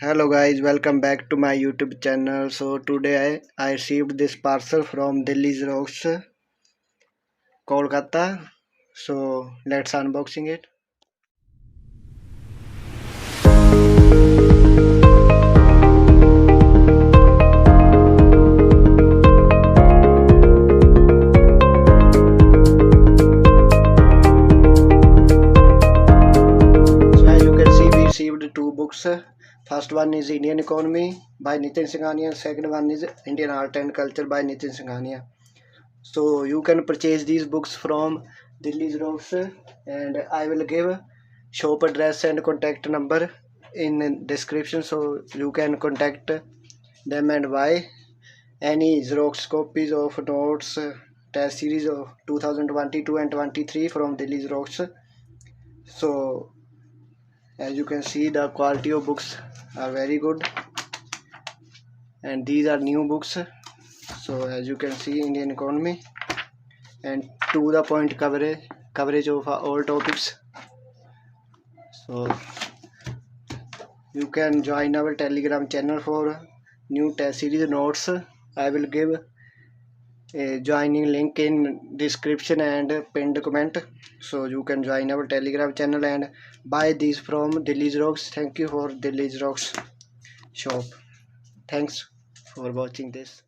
Hello guys, welcome back to my YouTube channel. So today I received this parcel from Delhi Xerox, Kolkata. So let's unboxing it. So as you can see, we received two books. First one is Indian Economy by Nitin Singhania and second one is Indian Art and Culture by Nitin Singhania. So you can purchase these books from Delhi Xerox, and I will give shop address and contact number in description, so you can contact them and buy any Xerox copies of notes test series of 2022 and 23 from Delhi Xerox. So as you can see, the quality of books are very good, and these are new books. So as you can see, Indian Economy and to the point coverage of all topics. So you can join our Telegram channel for new test series notes. I will give a joining link in description and pinned comment, so you can join our Telegram channel and buy these from Delhi Xerox. Thank you for Delhi Xerox shop. Thanks for watching this.